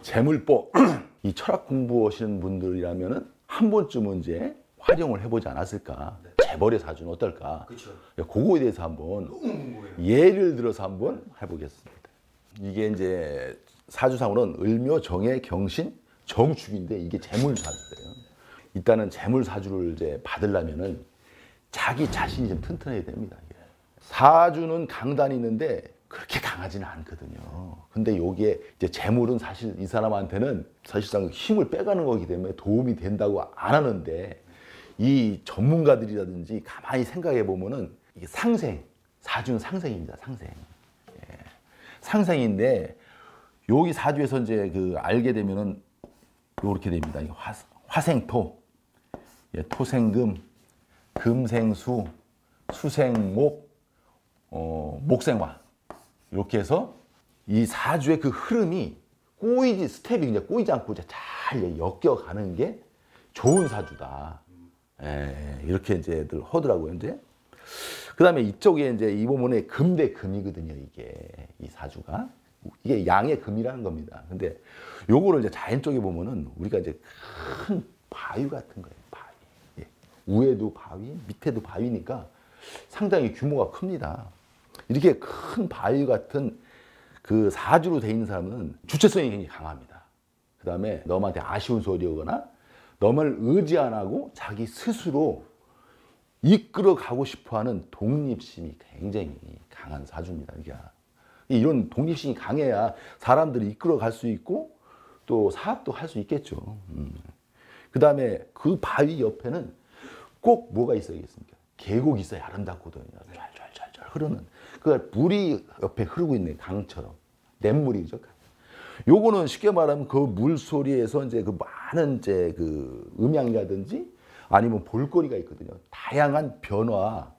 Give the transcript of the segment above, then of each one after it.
재물법 이 철학 공부하시는 분들이라면은 한 번쯤은 이제 활용을 해보지 않았을까. 재벌의 사주는 어떨까. 그렇죠. 그거에 대해서 한번 예를 들어서 한번 해보겠습니다. 이게 이제 사주상으로는 을묘, 정해, 경신, 정축인데 이게 재물사주예요. 일단은 재물사주를 이제 받으려면은 자기 자신이 좀 튼튼해야 됩니다. 이게. 사주는 강단이 있는데 그렇게 강하지는 않거든요. 근데 요게 이제 재물은 사실 이 사람한테는 사실상 힘을 빼가는 거기 때문에 도움이 된다고 안 하는데, 이 전문가들이라든지 가만히 생각해 보면은 이게 상생, 사주는 상생입니다. 상생. 예. 상생인데 여기 사주에서 이제 그 알게 되면은 요렇게 됩니다. 화생토, 예, 토생금, 금생수, 수생목, 목생화. 이렇게 해서 이 사주의 그 흐름이 꼬이지, 스텝이 그냥 꼬이지 않고 잘 엮여가는 게 좋은 사주다. 예, 이렇게 이제들 하더라고요. 이제 그 다음에 이쪽에 이제 이 부분에 금 대 금이거든요. 이게 이 사주가 이게 양의 금이라는 겁니다. 근데 요거를 이제 자연 쪽에 보면은 우리가 이제 큰 바위 같은 거예요. 바위. 예. 위에도 바위, 밑에도 바위니까 상당히 규모가 큽니다. 이렇게 큰 바위 같은 그 사주로 돼 있는 사람은 주체성이 굉장히 강합니다. 그 다음에 너한테 아쉬운 소리 오거나 너를 의지 안 하고 자기 스스로 이끌어 가고 싶어 하는 독립심이 굉장히 강한 사주입니다. 이런 독립심이 강해야 사람들이 이끌어 갈 수 있고 또 사업도 할 수 있겠죠. 그 다음에 그 바위 옆에는 꼭 뭐가 있어야겠습니까? 계곡이 있어야 아름답거든요. 잘 흐르는. 그 물이 옆에 흐르고 있는 강처럼. 냇물이죠. 요거는 쉽게 말하면 그 물소리에서 이제 그 많은 이제 그 음향이라든지 아니면 볼거리가 있거든요. 다양한 변화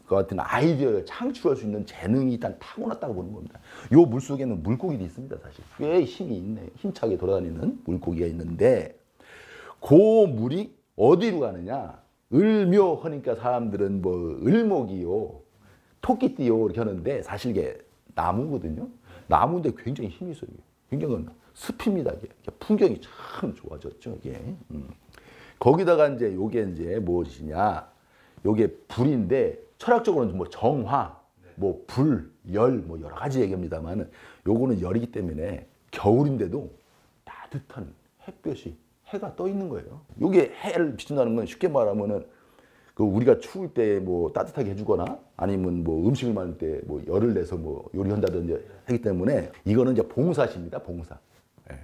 같은 아이디어를 창출할 수 있는 재능이 일단 타고났다고 보는 겁니다. 요 물속에는 물고기도 있습니다. 사실 꽤 힘이 있네. 힘차게 돌아다니는 물고기가 있는데 그 물이 어디로 가느냐? 을묘 하니까 사람들은 뭐 을목이요, 토끼띠요 이렇게 하는데 사실 이게 나무거든요. 나무인데 굉장히 힘이 있어요. 굉장히 습입니다. 이게 풍경이 참 좋아졌죠. 이게. 거기다가 이제 요게 이제 무엇이냐? 요게 불인데 철학적으로는 뭐 정화, 뭐 불, 열, 뭐 여러 가지 얘기입니다만 요거는 열이기 때문에 겨울인데도 따뜻한 햇볕이 해가 떠 있는 거예요. 요게 해를 비춘다는 건 쉽게 말하면은 그 우리가 추울 때 뭐 따뜻하게 해주거나 아니면 뭐 음식을 만들 때 뭐 열을 내서 뭐 요리한다든지 하기 때문에 이거는 이제 봉사십니다. 봉사. 예.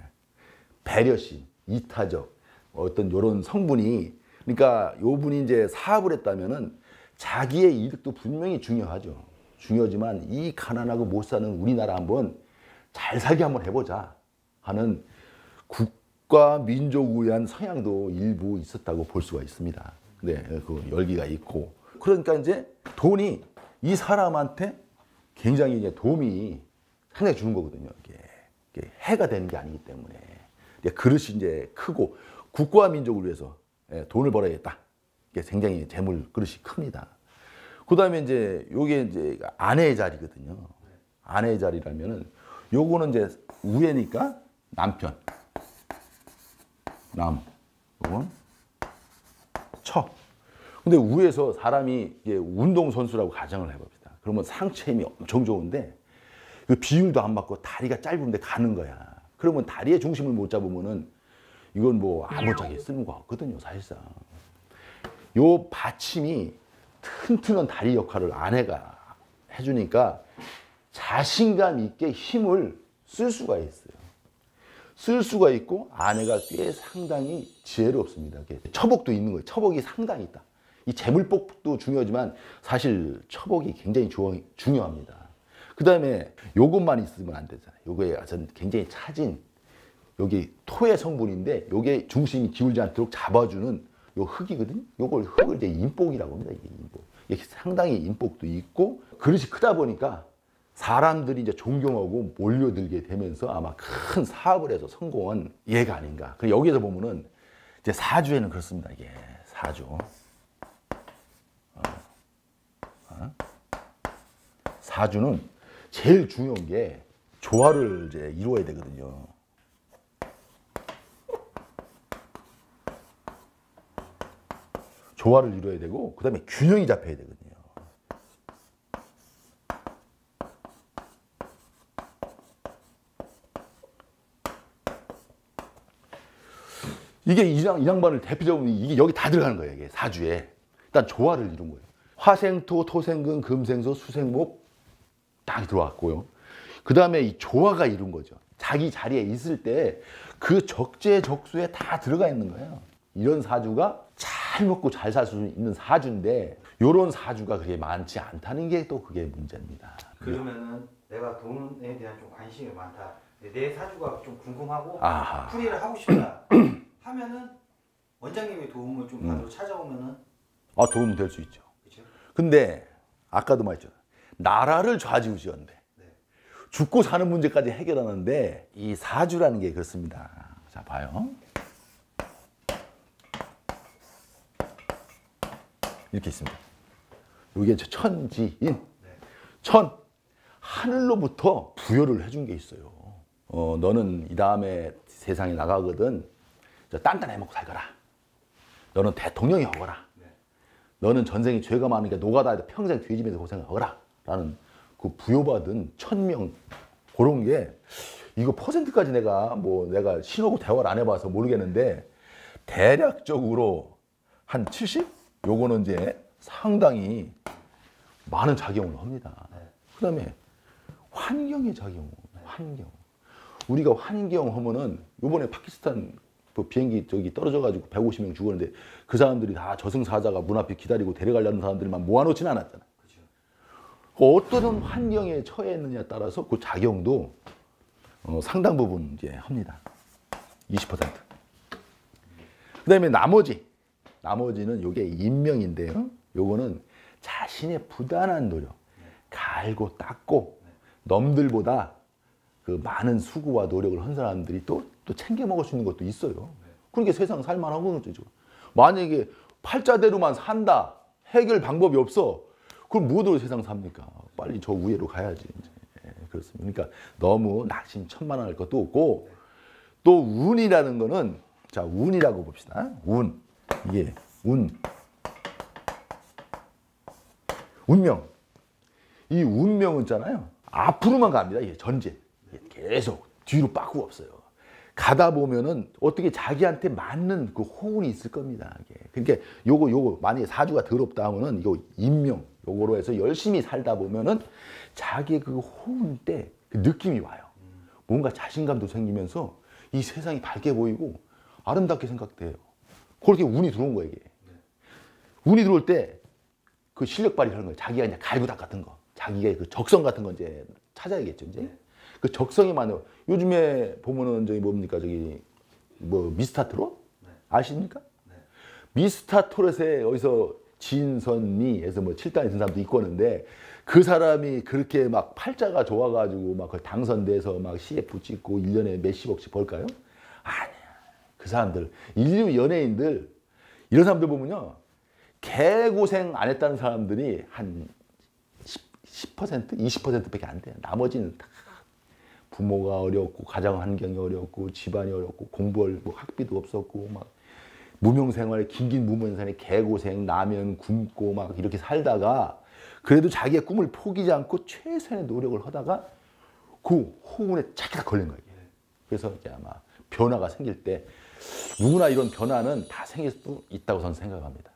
배려심, 이타적 어떤 요런 성분이, 그러니까 요 분이 이제 사업을 했다면은 자기의 이득도 분명히 중요하죠. 중요하지만 이 가난하고 못 사는 우리나라 한번 잘 살게 한번 해보자 하는 국가 민족을 위한 성향도 일부 있었다고 볼 수가 있습니다. 네, 그 열기가 있고. 그러니까 이제 돈이 이 사람한테 굉장히 이제 도움이 상당히 주는 거거든요. 이게 해가 되는 게 아니기 때문에. 그릇이 이제 크고 국가와 민족을 위해서 돈을 벌어야겠다. 이게 굉장히 재물 그릇이 큽니다. 그 다음에 이제 요게 이제 아내의 자리거든요. 아내의 자리라면은 요거는 이제 우애니까 남편. 요건 처. 근데 위에서 사람이 운동선수라고 가정을 해봅니다. 그러면 상체 힘이 엄청 좋은데 그 비율도 안 맞고 다리가 짧은데 가는 거야. 그러면 다리의 중심을 못 잡으면은 이건 뭐 아무짝에 쓰는 거 없거든요, 사실상. 요 받침이 튼튼한 다리 역할을 아내가 해주니까 자신감 있게 힘을 쓸 수가 있어요. 쓸 수가 있고 아내가 꽤 상당히 지혜롭습니다. 처복도 있는 거예요. 처복이 상당히 있다. 이 재물복도 중요하지만 사실 처복이 굉장히 중요합니다. 그 다음에 요것만 있으면 안 되잖아요. 요거에 굉장히 차진 여기 토의 성분인데 요게 중심이 기울지 않도록 잡아주는 요 흙이거든요. 요걸 흙을 이제 인복이라고 합니다. 이게 인복. 이게 상당히 인복도 있고 그릇이 크다 보니까 사람들이 이제 존경하고 몰려들게 되면서 아마 큰 사업을 해서 성공한 예가 아닌가. 여기에서 보면은 이제 사주에는 그렇습니다. 이게 사주. 사주는 제일 중요한 게 조화를 이제 이루어야 되거든요. 조화를 이루어야 되고 그다음에 균형이 잡혀야 되거든요. 이게 이 양반을 대표적으로 이게 여기 다 들어가는 거예요. 이게 사주에. 일단 조화를 이룬 거예요. 화생토, 토생금, 금생소, 수생목 딱 들어왔고요. 그 다음에 이 조화가 이룬 거죠. 자기 자리에 있을 때 그 적재적소에 다 들어가 있는 거예요. 이런 사주가 잘 먹고 잘 살 수 있는 사주인데 이런 사주가 그게 많지 않다는 게 또 그게 문제입니다. 그러면은 내가 돈에 대한 좀 관심이 많다. 내 사주가 좀 궁금하고 아하. 풀이를 하고 싶다 하면은 원장님의 도움을 좀 받으러 찾아오면은 도움이 될 수 있죠. 그렇죠? 근데 아까도 말했잖아요. 나라를 좌지우지한데 네. 죽고 사는 문제까지 해결하는데 이 사주라는 게 그렇습니다. 자, 봐요. 이렇게 있습니다. 이게 천지인. 네. 천, 하늘로부터 부여를 해준 게 있어요. 너는 이 다음에 세상에 나가거든. 딴딴해 먹고 살거라. 너는 대통령이 하거라. 네. 너는 전생에 죄가 많으니까 노가다에서 평생 뒤집에서 고생하거라. 라는 그 부여받은 1000명 그런 게 이거 퍼센트까지 내가 신호고 대화를 안 해봐서 모르겠는데 대략적으로 한 70? 요거는 이제 상당히 많은 작용을 합니다. 네. 그 다음에 환경의 작용, 환경. 우리가 환경 하면은 요번에 파키스탄 비행기 떨어져가지고 150명 죽었는데 그 사람들이 다 저승사자가 문 앞에 기다리고 데려가려는 사람들만 모아놓지는 않았잖아. 그렇죠. 어떤 환경에 처했느냐에 따라서 그 작용도 상당 부분 이제 합니다. 20%. 그다음에 나머지는 요게 인명인데요. 요거는 자신의 부단한 노력, 갈고 닦고 남들보다 그 많은 수고와 노력을 한 사람들이 또 챙겨 먹을 수 있는 것도 있어요. 그러니까 세상 살만한 거죠. 만약에 팔자대로만 산다, 해결 방법이 없어, 그럼 무엇으로 세상 삽니까? 빨리 저 위로 가야지. 그렇습니다. 그러니까 너무 낙심천만할 것도 없고 또 운이라는 거는 자 운이라고 봅시다. 운 이게 운명. 이 운명은 있잖아요. 앞으로만 갑니다. 이게 전제. 계속 뒤로 빠꾸 없어요. 가다 보면은 어떻게 자기한테 맞는 그 호운이 있을 겁니다. 그러니까 요거 만약에 사주가 더럽다 하면은 이거 인명 요거로 해서 열심히 살다 보면은 자기 그 호운 때 그 느낌이 와요. 뭔가 자신감도 생기면서 이 세상이 밝게 보이고 아름답게 생각돼요. 그렇게 운이 들어온 거예요, 이게. 운이 들어올 때 그 실력 발휘하는 거예요. 자기가 이제 갈구닥 같은 거, 자기가 그 적성 같은 거 이제 찾아야겠죠, 이제. 그 적성에 맞는 요즘에 보면은 뭡니까 미스터트롯 아십니까? 네. 미스터트롯에 어디서 진선미에서 7단에 든 사람도 있고 하는데 그 사람이 그렇게 막 팔자가 좋아가지고 막 당선돼서 막 CF 찍고 1년에 몇십억씩 벌까요? 아니야. 그 사람들 인류 연예인들 이런 사람들 보면요 개고생 안 했다는 사람들이 한 10%, 20%밖에 안 돼요. 나머지는 다 부모가 어렵고 가정 환경이 어렵고 집안이 어렵고 공부할 학비도 없었고 막 무명생활에 긴 무명생활에 개고생 라면 굶고 막 이렇게 살다가 그래도 자기의 꿈을 포기하지 않고 최선의 노력을 하다가 그 호운에 착착 걸린 거예요. 그래서 이제 아마 변화가 생길 때 누구나 이런 변화는 다 생길 수 있다고 저는 생각합니다.